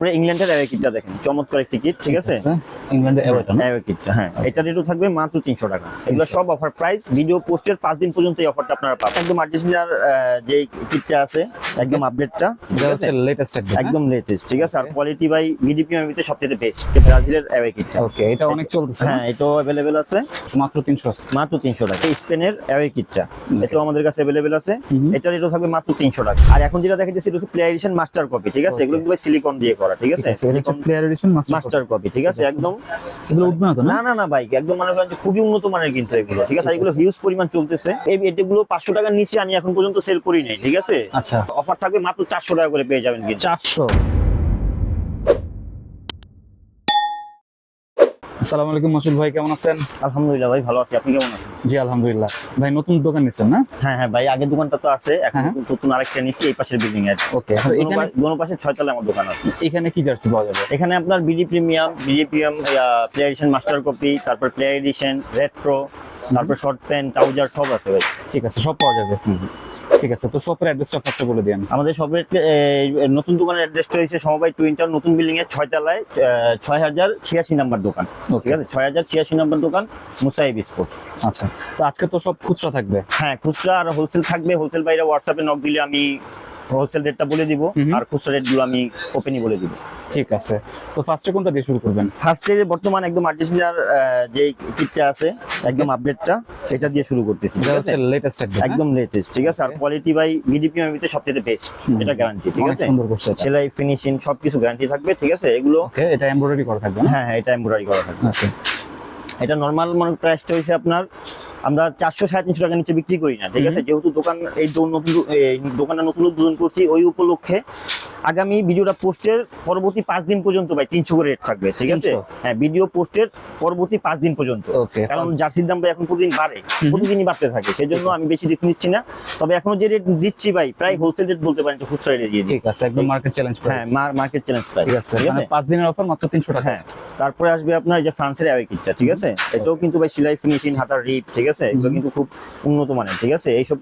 তারপরে ইংল্যান্ডের অ্যাওয়ে কিটটা দেখেন, চমৎকার একটি কিট, ঠিক আছে। ইংল্যান্ডের অ্যাওয়েটা না? অ্যাওয়ে কিটটা, হ্যাঁ, এটা রেটও থাকবে মাত্র 300 টাকা। এগুলো সব অফার প্রাইস, ভিডিও পোস্টের 5 দিন পর্যন্ত এই অফারটা আপনারা পাবেন। একদম আর্জেন্টিনার যে কিটটা আছে, একদম আপডেটটা, এটা হচ্ছে লেটেস্ট একদম লেটেস্ট, ঠিক আছে। আর কোয়ালিটি বাই বিডিপিএম এর ভিতরে সবচেয়ে বেস্ট ব্রাজিলের অ্যাওয়ে কিটটা। ওকে, এটা অনেক চলতেছে। হ্যাঁ, এটাও अवेलेबल আছে মাত্র 300, মাত্র 300 টাকা। স্পেনের অ্যাওয়ে কিটটা, এটাও আমাদের কাছে अवेलेबल আছে, এটা রেটও থাকবে মাত্র 300 টাকা। আর এখন যেটা দেখাচ্ছি এটা হচ্ছে প্লেয়ার এডিশন মাস্টার কপি, ঠিক আছে। এগুলো কিন্তু সিলিকন দিয়ে করা, ঠিক আছে, silicon player edition master copy, ঠিক আছে, একদম। এগুলো উঠবে না তো? না না না ভাই, একদম মনে করেন যে খুবই উন্নত মানের কিন্তু এগুলো, ঠিক আছে। এগুলো হিউজ পরিমাণ চলতেছে। এই এগুলো 500 টাকার নিচে আমি এখন পর্যন্ত সেল করি নাই, ঠিক আছে। আচ্ছা, অফার থাকবে মাত্র 400 টাকা করে পেয়ে যাবেন কিন্তু। 400। আসসালামু আলাইকুম মাসুদ ভাই, কেমন আছেন? আলহামদুলিল্লাহ ভাই, ভালো আছি। আপনি কেমন আছেন? জি আলহামদুলিল্লাহ। ভাই নতুন দোকান নিছেন না? হ্যাঁ হ্যাঁ ভাই, আগের দোকানটা তো আছে, এখন নতুন আরেকটা নিচ্ছি এই পাশের বিল্ডিং এর। ওকে, এখানে দোনো পাশে 6 তলায় আমার দোকান আছে। এখানে কি জার্সি পাওয়া যাবে? এখানে আপনার BD premium, player edition master copy, তারপর প্লেয়ার এডিশন, রেট্রো, তারপর শর্ট প্যান্ট, ট্রাউজার সব আছে ভাই। ঠিক আছে, সব পাওয়া যাবে। ঠিক আছে, তো শপের অ্যাড্রেসটা ফার্স্টে বলে দেন। আমাদের শপের নতুন দোকানের অ্যাড্রেসটা হচ্ছে সমবায় টুইন টাউন নতুন বিল্ডিং এর 6 তলায় 6086 নাম্বার দোকান, ঠিক আছে। 6086 নাম্বার দোকান, মুসাইব স্পোর্টস। আচ্ছা, তো আজকে তো সব খুচরা থাকবে? হ্যাঁ, খুচরা আর হোলসেল থাকবে। হোলসেল বাইরে হোয়াটসঅ্যাপে নক দিলে আমি হোলসেল রেটটা বলে দিব, আর খুচরা রেটগুলো আমি ওপেনই বলে দিব। ঠিক আছে, তো ফার্স্টে কোনটা দিয়ে শুরু করবেন? ফার্স্টে যে বর্তমান একদম আর্জেন্টিনার যে কিটটা আছে, একদম আপডেটটা, এটা দিয়ে শুরু করতেছি, ঠিক আছে। লেটেস্ট একদম লেটেস্ট, ঠিক আছে। আর কোয়ালিটি বাই বিডিপিএম এর ভিতরে সবচেয়ে বেস্ট, এটা গ্যারান্টি, ঠিক আছে। সুন্দর করছে, সেলাই ফিনিশিং সবকিছু গ্যারান্টি থাকবে, ঠিক আছে। এগুলো ওকে, এটা এমব্রয়ডারি করা থাকবে? হ্যাঁ হ্যাঁ, এটা এমব্রয়ডারি করা থাকবে। ওকে, এটা নরমাল মানে প্রাইসটা হইছে আপনার, আমরা 400-350 টাকা নিচে বিক্রি করি না, ঠিক আছে। যেহেতু দোকান এই নতুন দোকানটা নতুন উদ্বোধন করছি, ওই উপলক্ষে আগামী ভিডিওটা পোস্টের পরবর্তী 5 দিন পর্যন্ত ভাই 300 করে রেট থাকবে, ঠিক আছে। হ্যাঁ, ভিডিও পোস্টের পরবর্তী 5 দিন পর্যন্ত। ওকে, কারণ জার্সির দাম ভাই এখন প্রতিদিন বাড়ে, প্রতিদিনই বাড়তে থাকে, সেজন্য আমি বেশি রেট নিচ্ছি না। তবে এখনো যে রেট দিচ্ছি ভাই, প্রায় হোলসেল রেট বলতে পারেন, খুচরা রেটে দিয়ে দিচ্ছি। ঠিক আছে, একদম মার্কেট চ্যালেঞ্জ প্রাইস। হ্যাঁ, মার্কেট চ্যালেঞ্জ প্রাইস, ঠিক আছে, মানে 5 দিনের অফার মাত্র 300 টাকা। হ্যাঁ, তারপরে আসবে আপনার এই যে ফ্রান্সের অ্যাওয়ে কিটটা, ঠিক আছে। এটাও কিন্তু ভাই সেলাই ফিনিশিং, হাতার রিপ, ঠিক আছে, এগুলো কিন্তু খুব উন্নত মানের, ঠিক আছে। এইসব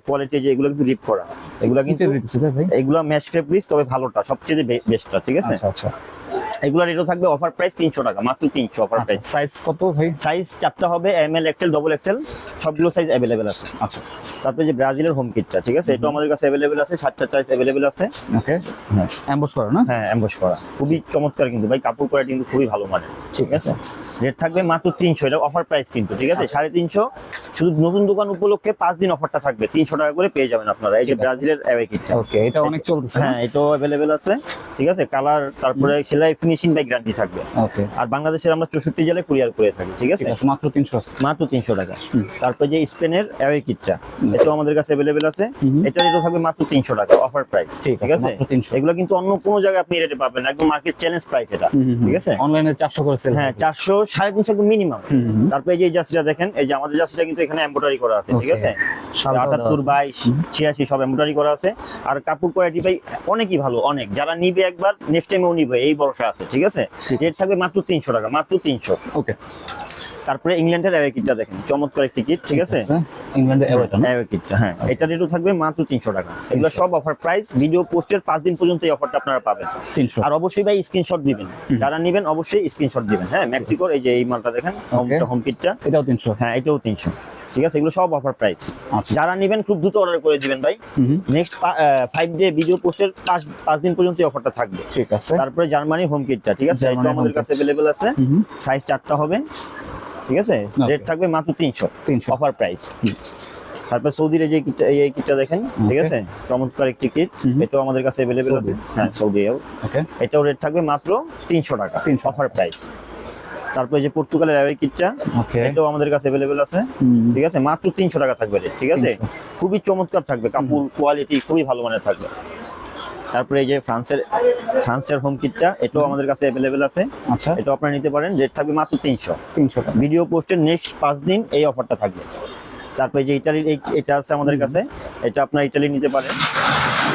কোয়ালিটি যে এগুলো কিন্তু রিপ করা, এগুলো কিন্তু এগুলো ম্যাশ ফেব্রিক্স, তবে ভালোটা সবচেয়ে বেস্টটা, ঠিক আছে। আচ্ছা আচ্ছা, এগুলো রেটও থাকবে অফার প্রাইস 300 টাকা, মাত্র 300 অফার প্রাইস। সাইজ কত ভাই? সাইজ 4টা হবে, এমএল, এক্সেল, ডবল এক্সেল, সবগুলো সাইজ अवेलेबल আছে। আচ্ছা, তারপরে যে ব্রাজিলের হোম কিটটা, ঠিক আছে, এটা আমাদের কাছে अवेलेबल আছে, 7টা সাইজ अवेलेबल আছে। ওকে, হ্যাঁ, এমবস করা না? হ্যাঁ, এমবস করা, খুবই চমৎকার কিন্তু ভাই, কাপড় কোয়ালিটি কিন্তু খুবই ভালো মানের, ঠিক আছে। রেট থাকবে মাত্র 300, এটা অফার প্রাইস কিন্তু, ঠিক আছে। 350, শুধু নতুন দোকান উপলক্ষে 5 দিন অফারটা থাকবে, 300 টাকা করে পেয়ে যাবেন আপনারা এই যে ব্রাজিলের অ্যাওয়ে কিটটা। ওকে, এটা অনেক চলতেছে। হ্যাঁ, এটাও अवेलेबल আছে, ঠিক আছে। কালার, তারপরে সেলাই ফিনিশিং বাই গ্যারান্টি থাকবে। ওকে, আর বাংলাদেশের আমরা 64 জেলায় কুরিয়ার করে থাকি, ঠিক আছে। মাত্র 300, মাত্র 300 টাকা। তারপরে যে স্পেনের অ্যাওয়ে কিটটা, এটাও আমাদের কাছে अवेलेबल আছে, এটা রেটও থাকবে মাত্র 300 টাকা অফার প্রাইস, ঠিক আছে। এগুলো কিন্তু অন্য কোনো জায়গায় আপনি রেটে পাবেন না, একদম মার্কেট চ্যালেঞ্জ প্রাইস এটা, ঠিক আছে। অনলাইনে 400 করে সেল। হ্যাঁ, 400, 350 একদম মিনিমাম। তারপরে এই যে জার্সিটা দেখেন, এই যে আমাদের জার্সিটা কিন্তু এখানে এমব্রয়ডারি করা আছে, ঠিক আছে। 78, 22, 86 সব এমব্রয়ডারি করা আছে। আর কাপড় কোয়ালিটি ভাই অনেকই ভালো, অনেক। যারা নিবে একবার নেক্সট টাইমেও নিবে, এই ভরসা আছে, ঠিক আছে। রেট থাকবে মাত্র 300 টাকা, মাত্র 300। ওকে, তারপরে ইংল্যান্ডের অ্যাওয়ে কিটটা দেখেন, চমৎকার একটি কিট, ঠিক আছে। ইংল্যান্ডের অ্যাওয়ে কিটটা, হ্যাঁ, এটা রেটও থাকবে মাত্র 300 টাকা। এগুলো সব অফার প্রাইস, ভিডিও পোস্টের 5 দিন পর্যন্ত এই অফারটা আপনারা পাবেন। 300। আর অবশ্যই ভাই স্ক্রিনশট দিবেন, যারা নেবেন অবশ্যই স্ক্রিনশট দিবেন। হ্যাঁ, মেক্সিকোর এই যে এই মালটা দেখেন, হোম কিটটা, এটাও 300। হ্যাঁ, এটাও 300, ঠিক আছে। এগুলো সব অফার প্রাইস। আচ্ছা, যারা নেবেন খুব দ্রুত অর্ডার করে দিবেন ভাই, নেক্সট 5 ডে ভিডিও পোস্টের 5 দিন পর্যন্ত এই অফারটা থাকবে, ঠিক আছে। তারপরে জার্মানি হোম কিটটা, ঠিক আছে, এটা আমাদের কাছে अवेलेबल আছে, সাইজ 4টা হবে, ঠিক আছে। রেট থাকবে মাত্র 300 অফার প্রাইস। তারপর সৌদির এই যে কিটটা, এই কিটটা দেখেন, ঠিক আছে, চমৎকার একটি কিট, এটাও আমাদের কাছে अवेलेबल আছে। হ্যাঁ, সৌদিও। ওকে, এটাও রেট থাকবে মাত্র 300 টাকা অফার প্রাইস। তারপর যে পর্তুগালের অ্যাওয়ে কিটটা, এটাও আমাদের কাছে अवेलेबल আছে, ঠিক আছে, মাত্র 300 টাকা থাকবে রেট, ঠিক আছে। খুবই চমৎকার থাকবে, কাপড় কোয়ালিটি খুবই ভালো মানের থাকবে। তারপরে এই যে ফ্রান্সের হোম কিটটা, এটাও আমাদের কাছে अवेलेबल আছে। আচ্ছা, এটাও আপনারা নিতে পারেন, রেট থাকবে মাত্র 300 টাকা। ভিডিও পোস্টের নেক্সট 5 দিন এই অফারটা থাকবে। তারপরে যে ইতালির এটা আছে আমাদের কাছে, এটা আপনারা ইতালি নিতে পারেন,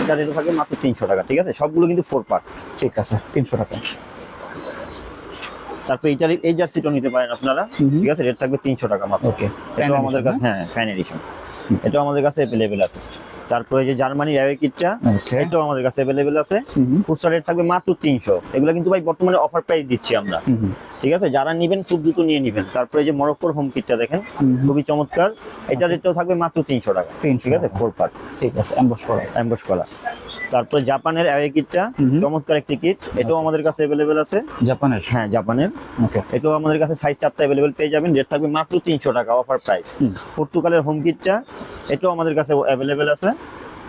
এটা রেট থাকবে মাত্র 300 টাকা, ঠিক আছে। সবগুলো কিন্তু 4 পার্ট, ঠিক আছে, 300 টাকা। তারপরে ইতালির এই জার্সিটাও নিতে পারেন আপনারা, ঠিক আছে, রেট থাকবে 300 টাকা মাত্র। ওকে, এটাও আমাদের কাছে, হ্যাঁ, ফ্যান এডিশন, এটাও আমাদের কাছে अवेलेबल আছে। তারপরে যে জার্মানি অ্যাওয়ে কিটটা, ওকে এটাও আমাদের কাছে অ্যাভেলেবেল আছে। খুচরা রেট থাকবে মাত্র 300। এগুলো কিন্তু ভাই বর্তমানে অফার প্রাইস দিচ্ছি আমরা, ঠিক আছে? যারা নেবেন খুব দ্রুত নিয়ে নেবেন। তারপরে যে মরক্কোর হোম কিটটা দেখেন, খুবই চমৎকার। এটা রেটটাও থাকবে মাত্র 300 টাকা, ঠিক আছে? 4 পার্ট, ঠিক আছে, এমবস করা। তারপরে জাপানের অ্যাওয়ে কিটটা, চমৎকার একটি কিট, এটাও আমাদের কাছে অ্যাভেলেবেল আছে। জাপানের? হ্যাঁ, জাপানের। ওকে, এটাও আমাদের কাছে সাইজ 4টা অ্যাভেলেবেল পেয়ে যাবেন। রেট থাকবে মাত্র 300 টাকা, অফার প্রাইস। পর্তুগালের হোম কিটটা, এটাও আমাদের কাছে অ্যাভেলেবেল আছে,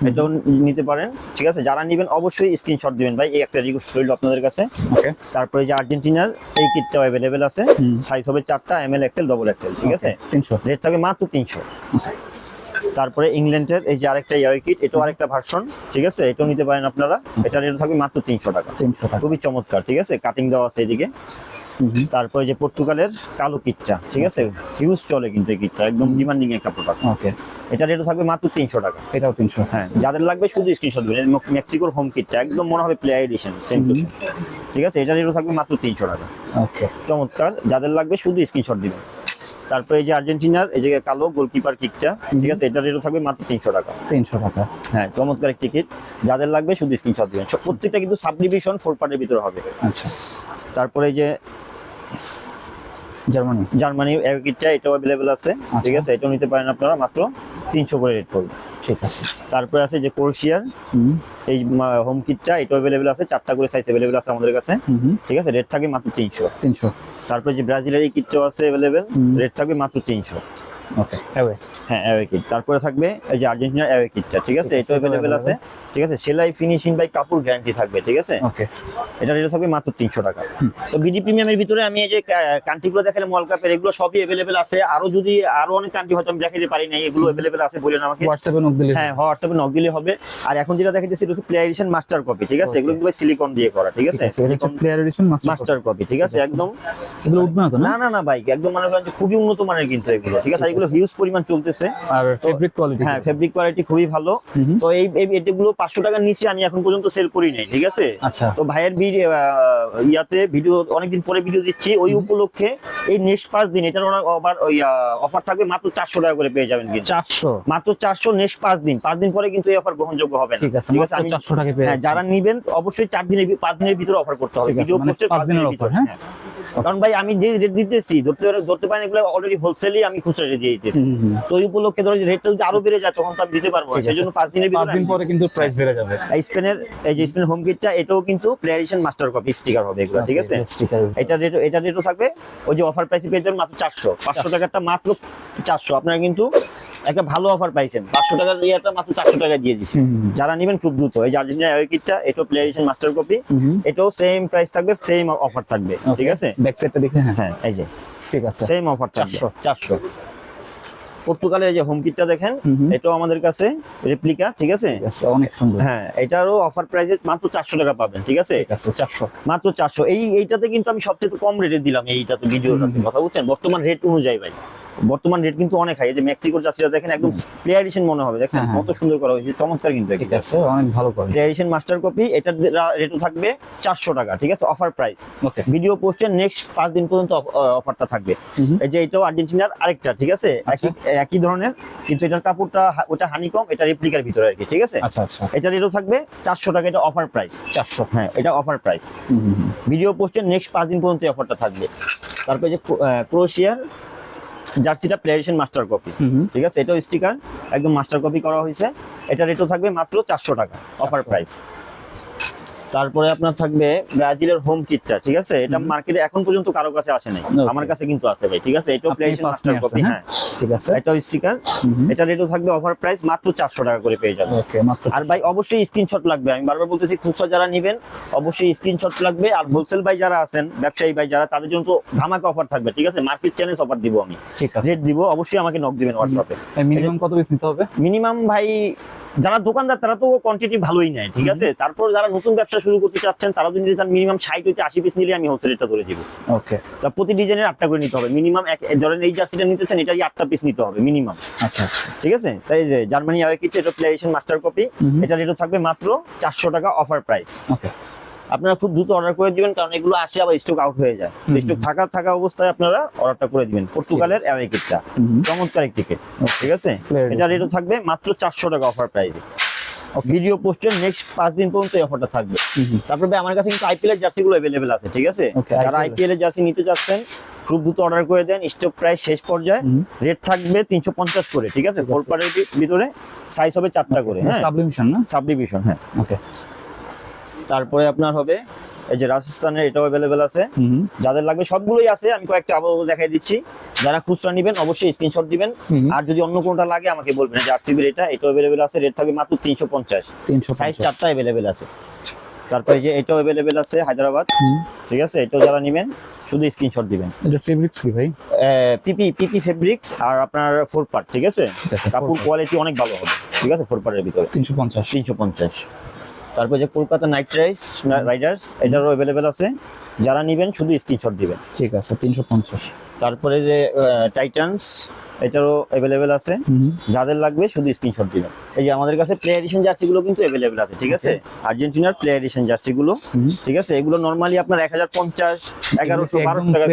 এটাও নিতে পারেন, ঠিক আছে? যারা নেবেন অবশ্যই স্ক্রিনশট দিবেন ভাই, এই একটা রিকোয়েস্ট রইল আপনাদের কাছে। ওকে, তারপরে যে আর্জেন্টিনার এই কিটটাও অ্যাভেলেবেল আছে, সাইজ হবে 4টা, এমএল, এক্সেল, ডবল এক্সেল, ঠিক আছে? 300। রেট থাকবে মাত্র 300। তারপরে ইংল্যান্ডের এই যে আরেকটা ইয়াওয়ে কিট, এটাও আরেকটা ভার্সন, ঠিক আছে? এটাও নিতে পারেন আপনারা। এটা রেট থাকবে মাত্র 300 টাকা, 300 টাকা। খুবই চমৎকার, ঠিক আছে? কাটিং দেওয়া আছে এদিকে। তারপরে যে পর্তুগালের কালো কিটটা, ঠিক আছে? হিউজ চলে কিন্তু এই কিটটা, একদম ডিমান্ডিং একটা প্রোডাক্ট। ওকে, এটা রেট থাকবে মাত্র 300 টাকা। এটাও 300। হ্যাঁ, যাদের লাগবে শুধু স্ক্রিনশট দিবেন। মেক্সিকোর হোম কিটটা একদম মনে হবে player addition, same to same, ঠিক আছে? এটা রেট থাকবে মাত্র 300 টাকা। ওকে, চমৎকার, যাদের লাগবে শুধু স্ক্রিনশট দিবেন। তারপরে এই যে আর্জেন্টিনার এই যে কালো গোলকিপার কিটটা, ঠিক আছে? এটা রেট থাকবে মাত্র 300 টাকা। 300 টাকা। হ্যাঁ, চমৎকার একটি কিট, যাদের লাগবে শুধু স্ক্রিনশট দিবেন। প্রত্যেকটা কিন্তু সাবডিভিশন 4 পার্টের ভিতরে হবে। আচ্ছা, তারপরে এই যে জার্মানি অ্যাওয়ে কিটটা, এটাও অ্যাভেলেবেল আছে, ঠিক আছে? এটাও নিতে পারেন আপনারা, মাত্র 300 করে রেট পড়বে, ঠিক আছে। তারপরে আছে যে ক্রোয়েশিয়ার এই হোম কিটটা, এটাও অ্যাভেলেবেল আছে, 4টা করে সাইজ অ্যাভেলেবেল আছে আমাদের কাছে, ঠিক আছে? রেট থাকবে মাত্র 300। তারপরে যে ব্রাজিলের এই কিটটাও আছে অ্যাভেলেবেল, রেট থাকবে মাত্র 300। ওকে, অ্যাওয়ে। হ্যাঁ, অ্যাওয়ে কিট। তারপরে থাকবে এই যে আর্জেন্টিনার অ্যাওয়ে কিটটা, ঠিক আছে? এটাও অ্যাভেলেবেল আছে, ঠিক আছে? সেলাই, ফিনিশিং বাই কাপড় গ্যারান্টি থাকবে, ঠিক আছে? ওকে, এটা রেট থাকবে মাত্র 300 টাকা। তো বিডি প্রিমিয়ামের ভিতরে আমি এই যে কান্ট্রিগুলো দেখালাম, ওয়ার্ল্ড কাপের, এগুলো সবই অ্যাভেলেবেল আছে। আরো অনেক কান্ট্রি হয়তো আমি দেখাতে পারি নাই, এগুলো অ্যাভেলেবেল আছে, বলেন আমাকে। হোয়াটসঅ্যাপে নক দিলে? হ্যাঁ, হোয়াটসঅ্যাপে নক দিলে হবে। আর এখন যেটা দেখাচ্ছি এটা হচ্ছে প্লেয়ার এডিশন মাস্টার কপি, ঠিক আছে? এগুলো কিন্তু সিলিকন দিয়ে করা, ঠিক আছে? Silicon player edition master copy, ঠিক আছে? একদম এগুলো উঠবে না তো? না না না ভাই, একদম মনে করেন যে খুবই উন্নত মানের কিন্তু এগুলো, ঠিক আছে? এগুলো হিউজ পরিমাণ চলতেছে। আর ফেব্রিক কোয়ালিটি? হ্যাঁ, ফেব্রিক কোয়ালিটি খুবই ভালো। তো এই এগুলো 500 টাকার নিচে আমি এখন পর্যন্ত সেল করি নাই, ঠিক আছে? আচ্ছা, তো ভাইয়ের ইয়াতে ভিডিও অনেকদিন পরে ভিডিও দিচ্ছি, ওই উপলক্ষে এই নেক্সট 5 দিন এটার আবার ওই অফার থাকবে, মাত্র 400 টাকা করে পেয়ে যাবেন কিন্তু। 400 মাত্র 400 নেক্সট 5 দিন। 5 দিন পরে কিন্তু এই অফার গ্রহণযোগ্য হবে না, ঠিক আছে? ঠিক আছে? আমি 400 টাকা পেয়ে। হ্যাঁ, যারা নেবেন অবশ্যই 5 দিনের ভিতরে অফার করতে হবে, ভিডিও পোস্টের 5 দিনের ভিতরে। হ্যাঁ, কারণ ভাই আমি যে রেট দিতেছি ধরতে পারেন, এগুলো অলরেডি হোলসেলই আমি খুচরা রেট দিয়ে দিতেছি। তো এই উপলক্ষে ধরে রেটটা যদি আরো বেড়ে যায় তখন তো আমি দিতে পারবো না, সেজন্য 5 দিনের ভিতরে। 5 দিন পরে কিন্তু প্রাইস বেড়ে যাবে। স্পেনের এই যে স্পেনের হোম কিটটা, এটাও কিন্তু player edition master copy sticker হবে এগুলো, ঠিক আছে? এটা রেটও থাকবে ওই যে অফার প্রাইসে পেয়ে যাবেন মাত্র 400। 500 টাকাটা মাত্র 400। আপনারা কিন্তু একটা ভালো অফার পাইছেন, 500 টাকার ইয়েটা মাত্র 400 টাকা দিয়ে দিচ্ছি। যারা নেবেন খুব দ্রুত। এই যে আর্জেন্টিনা অ্যাওয়ে কিটটা, এটাও প্লেয়ার এডিশন মাস্টার কপি, এটাও সেম প্রাইস থাকবে, সেম অফার থাকবে, ঠিক আছে? ব্যাক সাইডটা দেখে। হ্যাঁ, এই যে ঠিক আছে, সেম অফার 400। পর্তুগালের যে হোম কিটটা দেখেন, এটাও আমাদের কাছে রেপ্লিকা, ঠিক আছে? অনেক সুন্দর। হ্যাঁ, এটারও অফার প্রাইসে মাত্র 400 টাকা পাবেন, ঠিক আছে? 400, মাত্র 400। এইটাতে কিন্তু আমি সবচেয়ে কম রেটে দিলাম, এইটাতে ভিডিওটাতে, কথা বুঝছেন? বর্তমান রেট অনুযায়ী ভাই, বর্তমান রেট কিন্তু অনেক হাই। এই যে মেক্সিকোর জার্সিটা দেখেন, একদম প্লেয়ার এডিশন মনে হবে, দেখছেন কত সুন্দর করা হয়েছে, চমৎকার কিন্তু ঠিক আছে, অনেক ভালো করে। প্লেয়ার এডিশন মাস্টার কপি, এটার রেটও থাকবে 400 টাকা, ঠিক আছে? Offer price. ওকে, ভিডিও পোস্টের নেক্সট 5 দিন পর্যন্ত অফারটা থাকবে। এই যে এটাও আর্জেন্টিনার আরেকটা, ঠিক আছে? একই ধরনের, কিন্তু এটার কাপড়টা ওটা হানিকম, এটা রেপ্লিকার ভিতরে আর কি, ঠিক আছে? আচ্ছা আচ্ছা, এটা রেটও থাকবে 400 টাকা, এটা অফার প্রাইস 400। হ্যাঁ, এটা অফার প্রাইস। ভিডিও পোস্টের নেক্সট 5 দিন পর্যন্ত অফারটা থাকবে। তারপরে যে ক্রোয়েশিয়ার জার্সিটা প্লেয়ার এডিশন মাস্টার কপি, ঠিক আছে? এটাও স্টিকার একদম মাস্টার কপি করা হয়েছে। এটা রেটও থাকবে মাত্র 400 টাকা, অফার প্রাইস। তারপরে আপনার থাকবে ব্রাজিলের হোম কিটটা, ঠিক আছে? এটা মার্কেটে এখন পর্যন্ত কারো কাছে আসে নাই, আমার কাছে কিন্তু আছে ভাই, ঠিক আছে? এটাও প্লেয়ার এডিশন মাস্টার কপি। হ্যাঁ, ঠিক আছে, এটাও স্টিকার। এটা রেটও থাকবে অফার প্রাইস মাত্র 400 টাকা করে পেয়ে যাবেন। ওকে, মাত্র। আর ভাই অবশ্যই স্ক্রিনশট লাগবে, আমি বারবার বলতেছি, খুচরা যারা নেবেন অবশ্যই স্ক্রিনশট লাগবে। আর হোলসেল ভাই যারা আছেন, ব্যবসায়ী ভাই যারা, তাদের জন্য তো ধামাকা অফার থাকবে, ঠিক আছে? মার্কেট চ্যালেঞ্জ অফার দিব আমি, ঠিক আছে? রেট দিব, অবশ্যই আমাকে নক দিবেন হোয়াটসঅ্যাপে। মিনিমাম কত পিস নিতে হবে? মিনিমাম ভাই যারা দোকানদার তারা তো কোয়ান্টিটি ভালোই নেয়, ঠিক আছে? তারপর যারা নতুন ব্যবসা শুরু করতে চাচ্ছেন তারা যদি নিতে চান, মিনিমাম 60 হইতে 80 পিস নিলে আমি হোলসেল রেটটা করে দিব। ওকে, তা প্রতি ডিজাইনের 8টা করে নিতে হবে মিনিমাম। ধরেন এই জার্সিটা নিতেছেন, এটাই 8টা পিস নিতে হবে মিনিমাম। আচ্ছা আচ্ছা, ঠিক আছে? তাই যে জার্মানি অ্যাওয়ে কিট, এটা প্লেয়ার এডিশন মাস্টার কপি, এটা রেটও থাকবে মাত্র 400 টাকা, অফার প্রাইস। ওকে, আপনারা খুব দ্রুত অর্ডার করে দিবেন, কারণ এগুলো আসে আবার স্টক আউট হয়ে যায়। স্টক থাকা অবস্থায় আপনারা অর্ডারটা করে দিবেন। পর্তুগালের অ্যাওয়ে কিটটা চমৎকার একটি কিট, ঠিক আছে। এটা রেটও থাকবে মাত্র 400 টাকা অফার প্রাইসে। ভিডিও পোস্টের নেক্সট 5 দিন পর্যন্ত এই অফারটা থাকবে। তারপরে আমার কাছে কিন্তু আইপিএল এর জার্সি গুলো अवेलेबल আছে, ঠিক আছে। যারা আইপিএল এর জার্সি নিতে চাচ্ছেন খুব দ্রুত অর্ডার করে দেন, স্টক প্রাইস শেষ পর্যায়ে। রেট থাকবে 350 করে, ঠিক আছে। 4 পারের ভিতরে সাইজ হবে 4টা করে, হ্যাঁ, সাবলিমিশন না, সাবডিভিশন, হ্যাঁ। ওকে, তারপরে আপনার হবে এই যে রাজস্থানের, এটাও अवेलेबल আছে। যাদের লাগবে সবগুলোই আছে, আমি কয়েকটা আবার দেখাই দিচ্ছি। যারা খুচরা নেবেন অবশ্যই স্ক্রিনশট দিবেন, আর যদি অন্য কোনটা লাগে আমাকে বলবেন। যে আরসিবির এটাও अवेलेबल আছে, রেট থাকবে মাত্র 350, সাইজ 4টা अवेलेबल আছে। তারপরে যে এটাও अवेलेबल আছে হায়দ্রাবাদ, ঠিক আছে। এটাও যারা নেবেন শুধু স্ক্রিনশট দিবেন। এটা ফেব্রিক্স কি ভাই? পিপি ফেব্রিক্স, আর আপনার 4 পার্ট, ঠিক আছে। কাপড় কোয়ালিটি অনেক ভালো হবে, ঠিক আছে। 4 পার্টের ভিতরে 350। তারপর যে কলকাতা নাইট রাইডার্স, এটারও अवेलेबल আছে। যারা নেবেন শুধু স্ক্রিনশট দিবেন, ঠিক আছে, 350। তারপরে যে টাইটান্স, এটারও अवेलेबल আছে। যাদের লাগবে শুধু স্ক্রিনশট দিবেন। এই যে আমাদের কাছে প্লে এডিশন জার্সি গুলো কিন্তু अवेलेबल আছে, ঠিক আছে। আর্জেন্টিনার প্লে এডিশন জার্সি গুলো, ঠিক আছে। এগুলো নরমালি আপনার 1050, 1100, 1200 টাকা।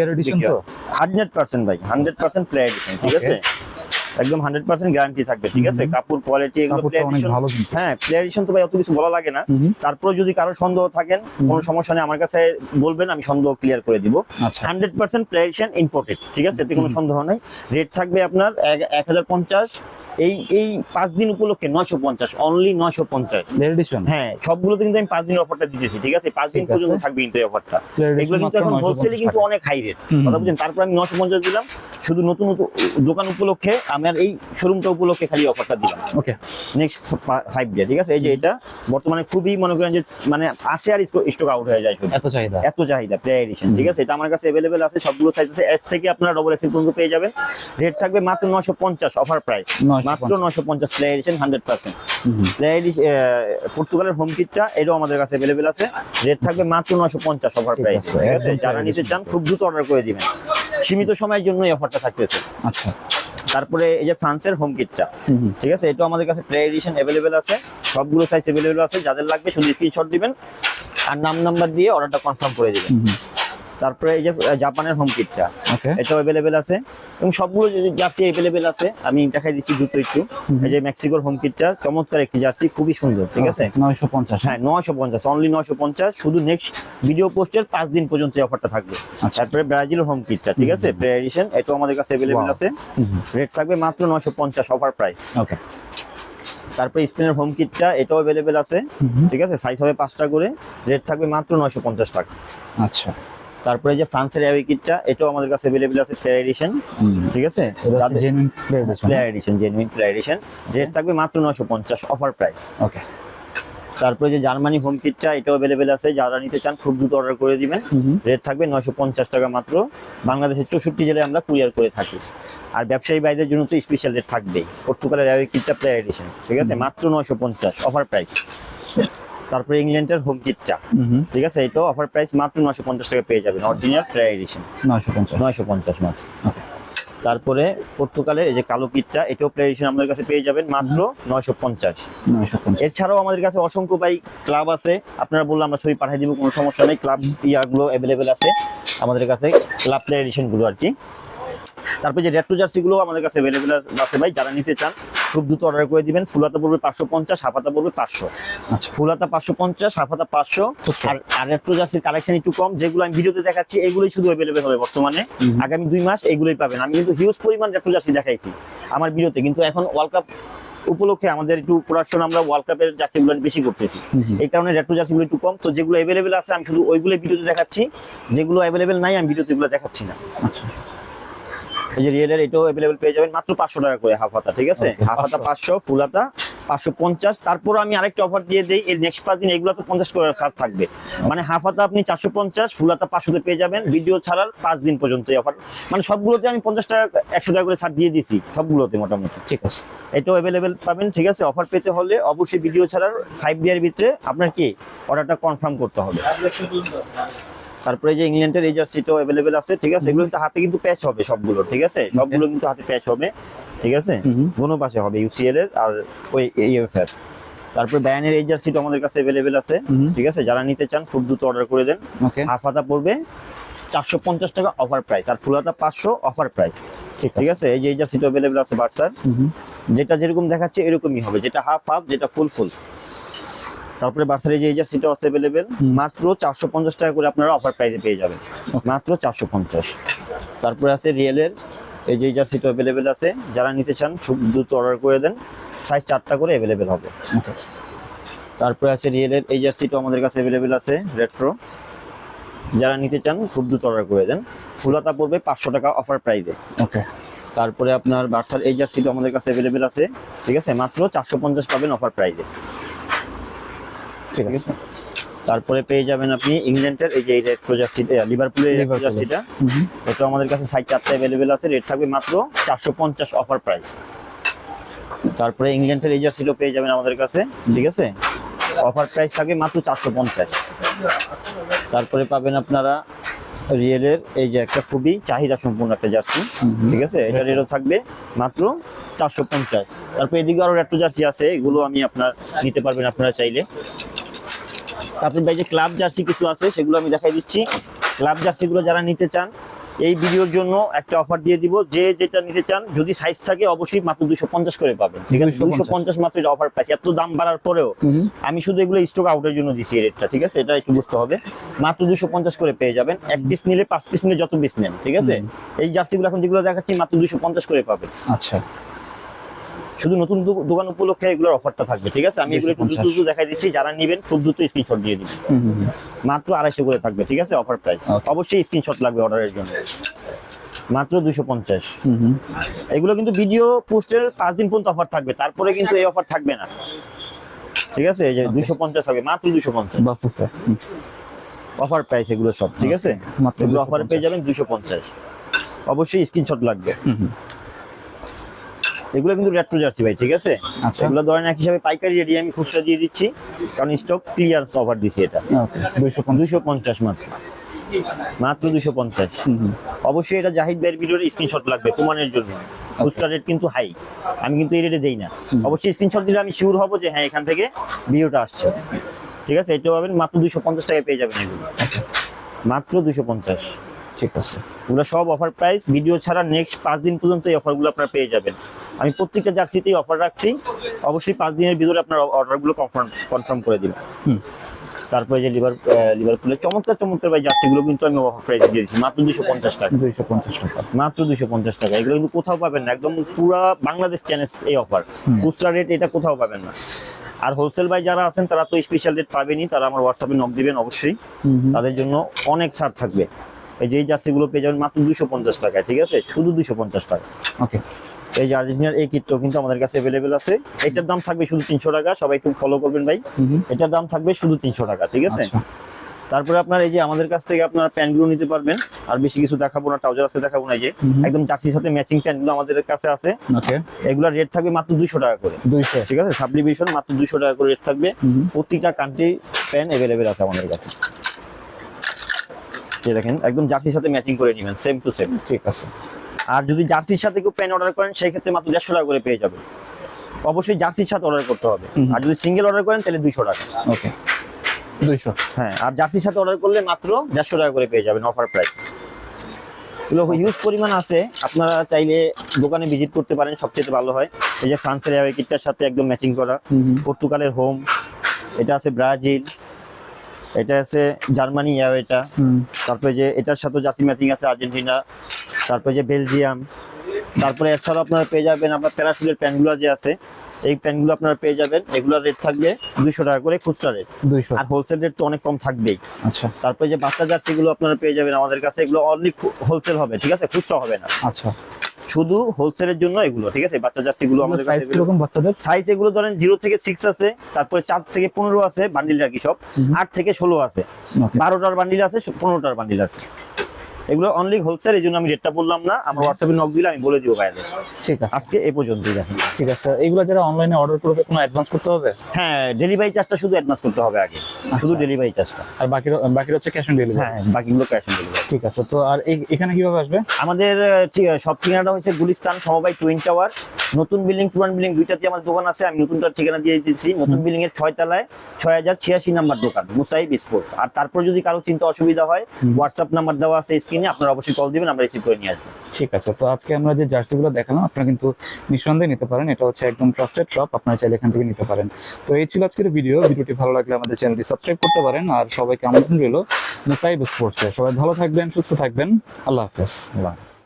100% ভাই, 100% প্লে এডিশন, ঠিক আছে। একদম 100% গ্যারান্টি থাকবে, ঠিক আছে। কাপড় কোয়ালিটি এগুলো প্লে এডিশন, হ্যাঁ। প্লে এডিশন তো ভাই অত কিছু বলা লাগে না। তারপরে যদি কারো সন্দেহ থাকেন, কোনো সমস্যা নেই, আমার কাছে বলবেন, আমি সন্দেহ ক্লিয়ার করে দিব। 100% প্লে এডিশন ইম্পোর্টেড, ঠিক আছে। এতে কোনো সন্দেহ নাই। রেট থাকবে আপনার 1050। এই 5 দিন উপলক্ষে 950, অনলি 950। হ্যাঁ, সবগুলোতে কিন্তু আমি 5 দিনের অফারটা দিতেছি, ঠিক আছে। 5 দিন পর্যন্ত থাকবে কিন্তু এই অফারটা। এগুলো কিন্তু এখন হোলসেলে কিন্তু অনেক হাই রেট, কথা বুঝছেন। তারপর আমি 950 দিলাম শুধু নতুন দোকান উপলক্ষে, আমার এই শোরুমটা উপলক্ষে খালি অফারটা দিলাম। ওকে, নেক্সট 5 ডে, ঠিক আছে। এই যে এটা বর্তমানে খুবই মনে করেন যে মানে আসে আর স্টক আউট হয়ে যায়, শুধু এত চাহিদা প্লে এডিশন, ঠিক আছে। এটা আমার কাছে अवेलेबल আছে, সবগুলো সাইজ আছে। এস থেকে আপনারা ডবল এক্সেল পর্যন্ত পেয়ে যাবেন। রেট থাকবে মাত্র 950 অফার প্রাইস, মাত্র 950 প্লে এডিশন 100%। প্লে এডিশন পর্তুগালের হোম কিটটা, এটাও আমাদের কাছে अवेलेबल আছে। রেট থাকবে মাত্র 950 অফার প্রাইস, ঠিক আছে। যারা নিতে চান খুব দ্রুত অর্ডার করে দিবেন, সীমিত সময়ের জন্য এই অফারটা থাকতেছে। আচ্ছা, তারপরে এই যে ফ্রান্সের হোম কিটটা, ঠিক আছে। এটাও আমাদের কাছে প্লে এডিশন अवेलेबल আছে, সবগুলো সাইজ अवेलेबल আছে। যাদের লাগবে শুধু স্ক্রিনশট দিবেন আর নাম্বার দিয়ে অর্ডারটা কনফার্ম করে দিবেন। তারপরে এই যে জাপানের হোম কিটটা, এটাও अवेलेबल আছে, এবং সবগুলো জার্সি अवेलेबल আছে। আমি দেখাই দিচ্ছি দ্রুত একটু। এই যে মেক্সিকোর হোম কিটটা, চমৎকার একটি জার্সি, খুবই সুন্দর, ঠিক আছে। 950, হ্যাঁ 950, অনলি 950। শুধু নেক্সট ভিডিও পোস্টের 5 দিন পর্যন্ত এই অফারটা থাকবে। তারপরে ব্রাজিলের হোম কিটটা, ঠিক আছে, প্লে এডিশন, এটাও আমাদের কাছে अवेलेबल আছে। রেট থাকবে মাত্র 950 অফার প্রাইস। ওকে, তারপরে স্পেনের হোম কিটটা, এটাও अवेलेबल আছে, ঠিক আছে। সাইজ হবে 5টা করে, রেট থাকবে মাত্র 950 টাকা। আচ্ছা, তারপরে যে ফ্রান্সের অ্যাওয়ে কিটটা, এটাও আমাদের কাছে अवेलेबल আছে, প্লে এডিশন, ঠিক আছে। জেনুইন প্লে এডিশন, রেট থাকবে মাত্র 950 অফার প্রাইস। ওকে, তারপরে যে জার্মানি হোম কিটটা, এটাও अवेलेबल আছে। যারা নিতে চান খুব দ্রুত অর্ডার করে দিবেন। রেট থাকবে 950 টাকা মাত্র। বাংলাদেশের 64 জেলায় আমরা কুরিয়ার করে থাকি। আর ব্যবসায়ী ভাইদের জন্য তো স্পেশাল রেট থাকবেই। পর্তুগালের অ্যাওয়ে কিটটা প্লে এডিশন, ঠিক আছে, মাত্র 950 অফার প্রাইস। তারপরে ইংল্যান্ডের হোম কিটটা, ঠিক আছে, এটাও অফার প্রাইস মাত্র 950 টাকা পেয়ে যাবেন, অরিজিনাল প্লে এডিশন 950 মাত্র। তারপরে পর্তুগালের এই যে কালো কিটটা, এটাও প্লে এডিশন আমাদের কাছে পেয়ে যাবেন মাত্র 950। এছাড়াও আমাদের কাছে অসংখ্য ভাই ক্লাব আছে, আপনারা বললে আমরা ছবি পাঠিয়ে দিব, কোনো সমস্যা নেই। ক্লাব ইয়ারগুলো अवेलेबल আছে আমাদের কাছে, ক্লাব প্লে এডিশন গুলো আর কি। তারপরে যে রেট্রো জার্সি গুলো আমাদের কাছে अवेलेबल আছে ভাই, যারা নিতে চান খুব দ্রুত অর্ডার করে দিবেন। ফুলাতা পড়বে 550, হাফাতা পড়বে 500। আচ্ছা, ফুলাতা 550, হাফাতা 500। আর রেট্রো জার্সির কালেকশন একটু কম, যেগুলো আমি ভিডিওতে দেখাচ্ছি এগুলোই শুধু अवेलेबल হবে বর্তমানে। আগামী 2 মাস এগুলোই পাবেন। আমি কিন্তু হিউজ পরিমাণ রেট্রো জার্সি দেখাইছি আমার ভিডিওতে, কিন্তু এখন ওয়ার্ল্ড কাপ উপলক্ষে আমাদের একটু প্রোডাকশন, আমরা ওয়ার্ল্ড কাপের জার্সিগুলো বেশি করতেছি, এই কারণে রেট্রো জার্সিগুলো একটু কম। তো যেগুলো अवेलेबल আছে আমি শুধু ওইগুলো ভিডিওতে দেখাচ্ছি, যেগুলো अवेलेबल নাই আমি ভিডিওতে এগুলো দেখাচ্ছি না। আচ্ছা, এই যে রিয়েলের এটাও अवेलेबल পেয়ে যাবেন মাত্র 500 টাকা করে হাফাতা, ঠিক আছে। হাফাতা 500, ফুলাতা 550। তারপর আমি আরেকটা অফার দিয়ে দেই, এর নেক্সট 5 দিন এগুলো তো 50 করে ছাড় থাকবে। মানে হাফাতা আপনি 450, ফুলাতা 500 তে পেয়ে যাবেন ভিডিও ছাড়ার 5 দিন পর্যন্ত এই অফার। মানে সবগুলোতে আমি 50 টাকা 100 টাকা করে ছাড় দিয়ে দিছি সবগুলোতে মোটামুটি, ঠিক আছে। এটাও अवेलेबल পাবেন, ঠিক আছে। অফার পেতে হলে অবশ্যই ভিডিও ছাড়ার 5 ডে এর ভিতরে আপনার কি অর্ডারটা কনফার্ম করতে হবে। তারপরে যে ইংল্যান্ডের এই জার্সিটাও अवेलेबल আছে, ঠিক আছে। এগুলো কিন্তু হাতে কিন্তু প্যাচ হবে সবগুলো, ঠিক আছে। সবগুলো কিন্তু হাতে প্যাচ হবে, ঠিক আছে। কোনো পাশে হবে ইউসিএল এর আর ওই এএফ এর, তারপর ব্যানের এই জার্সিটা আমাদের কাছে अवेलेबल আছে, ঠিক আছে? যারা নিতে চান খুব দ্রুত অর্ডার করে দেন। ওকে, হাফ হাতা পড়বে 450 টাকা অফার প্রাইস, আর ফুল হাতা 500 অফার প্রাইস, ঠিক আছে? এই যে এই জার্সিটা अवेलेबल আছে বার্সার, যেটা যেরকম দেখাচ্ছে এরকমই হবে, যেটা হাফ হাফ, যেটা ফুল ফুল। তারপরে বার্সার এই যে এই জার্সিটা আছে अवेलेबल, মাত্র 450 টাকা করে আপনারা অফার প্রাইসে পেয়ে যাবেন, মাত্র 450। তারপরে আছে রিয়েলের এই যে এই জার্সিটা अवेलेबल আছে, যারা নিতে চান খুব দ্রুত অর্ডার করে দেন, সাইজ 4টা করে अवेलेबल হবে। তারপরে আছে রিয়েলের এই জার্সিটা আমাদের কাছে अवेलेबल আছে রেট্রো, যারা নিতে চান খুব দ্রুত অর্ডার করে দেন, ফুল হাতা পড়বে 500 টাকা অফার প্রাইসে। ওকে, তারপরে আপনার বার্সার এই জার্সিটা আমাদের কাছে अवेलेबल আছে, ঠিক আছে? মাত্র 450 পাবেন অফার প্রাইসে, ঠিক আছে। তারপরে পেয়ে যাবেন আপনি ইংল্যান্ডের এই যে এই রেট্রো জার্সিটা, লিভারপুলের এই রেট্রো জার্সিটা, এটা আমাদের কাছে সাইজ 4টা अवेलेबल আছে, রেট থাকবে মাত্র 450 অফার প্রাইস। তারপরে ইংল্যান্ডের এই জার্সিটা পেয়ে যাবেন আমাদের কাছে, ঠিক আছে? অফার প্রাইস থাকবে মাত্র 450। তারপরে পাবেন আপনারা রিয়েলের এই যে একটা খুবই চাহিদা সম্পূর্ণ একটা জার্সি, ঠিক আছে? এটা রেটও থাকবে মাত্র 450। তারপর এদিকে আরো রেট্রো জার্সি আছে, এগুলো আমি আপনার নিতে পারবেন আপনারা চাইলে। তারপর ভাই যে ক্লাব জার্সি কিছু আছে সেগুলো আমি দেখাই দিচ্ছি। ক্লাব জার্সিগুলো যারা নিতে চান এই ভিডিওর জন্য একটা অফার দিয়ে দিব, যে যেটা নিতে চান যদি সাইজ থাকে অবশ্যই মাত্র 250 করে পাবেন, ঠিক আছে? 250 মাত্র এটা অফার প্রাইস। এত দাম বাড়ার পরেও আমি শুধু এগুলো স্টক আউটের জন্য দিছি এই রেটটা, ঠিক আছে? এটা একটু বুঝতে হবে, মাত্র 250 করে পেয়ে যাবেন। এক পিস নিলে 5 পিস নিলে যত পিস নেন, ঠিক আছে? এই জার্সিগুলো এখন যেগুলো দেখাচ্ছি মাত্র 250 করে পাবেন। আচ্ছা, শুধু নতুন দোকান উপলক্ষে এগুলোর অফারটা থাকবে, ঠিক আছে? আমি এগুলো একটু দ্রুত দেখাই দিচ্ছি, যারা নেবেন খুব দ্রুত স্ক্রিনশট দিয়ে দিবেন, মাত্র 250 করে থাকবে, ঠিক আছে? অফার প্রাইস, অবশ্যই স্ক্রিনশট লাগবে অর্ডারের জন্য, মাত্র 250। এগুলো কিন্তু ভিডিও পোস্টের 5 দিন পর্যন্ত অফার থাকবে, তারপরে কিন্তু এই অফার থাকবে না, ঠিক আছে? এই যে 250 হবে, মাত্র 250 অফার প্রাইস এগুলো সব, ঠিক আছে? এগুলো অফারে পেয়ে যাবেন 250, অবশ্যই স্ক্রিনশট লাগবে। এগুলো কিন্তু রেট্রো জার্সি ভাই, ঠিক আছে? এগুলো ধরেন এক হিসাবে পাইকারি রেডি আমি খুচরা দিয়ে দিচ্ছি, কারণ স্টক ক্লিয়ারেন্স অফার দিছি এটা। 250 মাত্র 250। অবশ্যই এটা জাহিদ ভাইয়ের ভিডিওর স্ক্রিনশট লাগবে প্রমাণের জন্য, খুচরা রেট কিন্তু হাই, আমি কিন্তু এই রেটে দেই না। অবশ্যই স্ক্রিনশট দিলে আমি শিওর হব যে হ্যাঁ এখান থেকে ভিডিওটা আসছে, ঠিক আছে? এটাও পাবেন মাত্র 250 টাকায় পেয়ে যাবেন এগুলো, মাত্র 250, ঠিক আছে? এগুলো সব অফার প্রাইস, ভিডিও ছাড়া নেক্সট 5 দিন পর্যন্ত এই অফারগুলো আপনারা পেয়ে যাবেন। আমি প্রত্যেকটা জার্সিতেই অফার রাখছি, অবশ্যই 5 দিনের ভিতরে আপনার অর্ডারগুলো কনফার্ম করে দিবেন। তারপরে যে লিভারপুলের চমৎকার ভাই জার্সিগুলো কিন্তু আমি অফার প্রাইস দিয়ে দিচ্ছি মাত্র 250 টাকা, 250 টাকা, মাত্র 250 টাকা। এগুলো কিন্তু কোথাও পাবেন না, একদম পুরা বাংলাদেশ চ্যানেল এই অফার, খুচরা রেট এটা কোথাও পাবেন না। আর হোলসেল ভাই যারা আছেন তারা তো স্পেশাল রেট পাবেনই, তারা আমার হোয়াটসঅ্যাপে নক দিবেন, অবশ্যই তাদের জন্য অনেক ছাড় থাকবে। এই যে এই জার্সিগুলো পেয়ে যাবেন মাত্র 250 টাকায়, ঠিক আছে? শুধু 250 টাকা। ওকে, এই যে আর্জেন্টিনার এই কিটটাও কিন্তু আমাদের কাছে अवेलेबल আছে, এটার দাম থাকবে শুধু 300 টাকা, সবাই একটু ফলো করবেন ভাই। এটার দাম থাকবে শুধু 300 টাকা, ঠিক আছে? তারপরে আপনার এই যে আমাদের কাছ থেকে আপনার প্যান্টগুলো নিতে পারবেন, আর বেশি কিছু দেখাবো না, ট্রাউজার আছে দেখাবো না, এই যে একদম জার্সির সাথে ম্যাচিং প্যান্টগুলো আমাদের কাছে আছে। ওকে, এগুলোর রেট থাকবে মাত্র 200 টাকা করে, 200, ঠিক আছে? সাবলিমেশন মাত্র 200 টাকা করে রেট থাকবে। প্রত্যেকটা কান্ট্রি প্যান্ট अवेलेबल আছে আমাদের কাছে, এই দেখেন একদম জার্সির সাথে ম্যাচিং করে নেবেন, সেম টু সেম, ঠিক আছে? আর যদি জার্সির সাথে কেউ প্যান্ট অর্ডার করেন সেই ক্ষেত্রে মাত্র 150 টাকা করে পেয়ে যাবেন। অবশ্যই জার্সির সাথে অর্ডার করতে হবে, আর যদি সিঙ্গেল অর্ডার করেন তাহলে 200 টাকা। ওকে, 200, হ্যাঁ, আর জার্সির সাথে অর্ডার করলে মাত্র 150 টাকা করে পেয়ে যাবেন অফার প্রাইস। এগুলো হিউজ পরিমাণ আছে, আপনারা চাইলে দোকানে ভিজিট করতে পারেন, সবচেয়ে ভালো হয়। এই যে ফ্রান্সের অ্যাওয়ে কিটটার সাথে একদম ম্যাচিং করা, পর্তুগালের হোম, এটা আছে ব্রাজিল, এটা আছে জার্মানি অ্যাওয়েটা, তারপরে যে এটার সাথে জার্সি ম্যাচিং আছে আর্জেন্টিনা, তারপরে যে বেলজিয়াম। তারপরে এছাড়াও আপনারা পেয়ে যাবেন আপনার প্যারাশুটের প্যান্টগুলো যে আছে, এই প্যান্টগুলো আপনারা পেয়ে যাবেন, এগুলোর রেট থাকবে 200 টাকা করে খুচরা রেট, 200, আর হোলসেল রেট তো অনেক কম থাকবেই। আচ্ছা, তারপরে যে বাচ্চা জার্সিগুলো আপনারা পেয়ে যাবেন আমাদের কাছে, এগুলো অনলি হোলসেল হবে, ঠিক আছে? খুচরা হবে না, আচ্ছা, শুধু হোলসেলের জন্য এগুলো, ঠিক আছে? বাচ্চা জার্সিগুলো আমাদের কাছে সাইজ কিরকম বাচ্চাদের? সাইজ এগুলো ধরেন 0 থেকে 6 আছে, তারপরে 4 থেকে 15 আছে বান্ডিল আর কি, সব 8 থেকে 16 আছে, 12টার বান্ডিল আছে, 15টার বান্ডিল আছে। এগুলো অনলি হোলসেল, এই জন্য আমি রেটটা বললাম না, আমরা হোয়াটসঅ্যাপে নক দিলে আমি বলে দিব ভাইদের। ঠিক আছে, আজকে এই পর্যন্তই দেখেন। ঠিক আছে। এগুলো যারা অনলাইনে অর্ডার করবে কোনো অ্যাডভান্স করতে হবে? হ্যাঁ, ডেলিভারি চার্জটা শুধু অ্যাডভান্স করতে হবে আগে, শুধু ডেলিভারি চার্জটা। আর বাকি হচ্ছে ক্যাশ অন ডেলিভারি? হ্যাঁ, বাকিগুলো ক্যাশ অন ডেলিভারি। ঠিক আছে। তো আর এখানে কিভাবে আসবে? আমাদের সব ঠিকানাটা হচ্ছে গুলিস্তান সমবায় টুইন টাওয়ার, নতুন বিল্ডিং পুরান বিল্ডিং দুইটাতে আমার দোকান আছে। আমি নতুনটার ঠিকানা দিয়ে দিচ্ছি, নতুন বিল্ডিং এর 6 তলায় 6086 নাম্বার দোকান মুসাইব স্পোর্টস। আর তারপর যদি কারো চিন্তা অসুবিধা হয়, হোয়াটসঅ্যাপ নাম্বার দেওয়া আছে স্ক্রিনে, আপনারা অবশ্যই কল দিবেন, আমরা রিসিভ করে নিয়ে আসবো। ঠিক আছে। তো আজকে আমরা যে জার্সিগুলো দেখালাম আপনারা কিন্তু নিঃসন্দেহে নিতে পারেন, এটা হচ্ছে একদম ট্রাস্টেড শপ, আপনারা চাইলে এখান থেকে নিতে পারেন। তো এই ছিল আজকের ভিডিওটি ভালো লাগলে আমাদের চ্যানেলটি সাবস্ক্রাইব করতে পারেন। আর সবাইকে আমন্ত্রণ রইল মুসাইব স্পোর্টসে। সবাই ভালো থাকবেন, সুস্থ থাকবেন, আল্লাহ হাফেজ। আল্লাহ হাফেজ।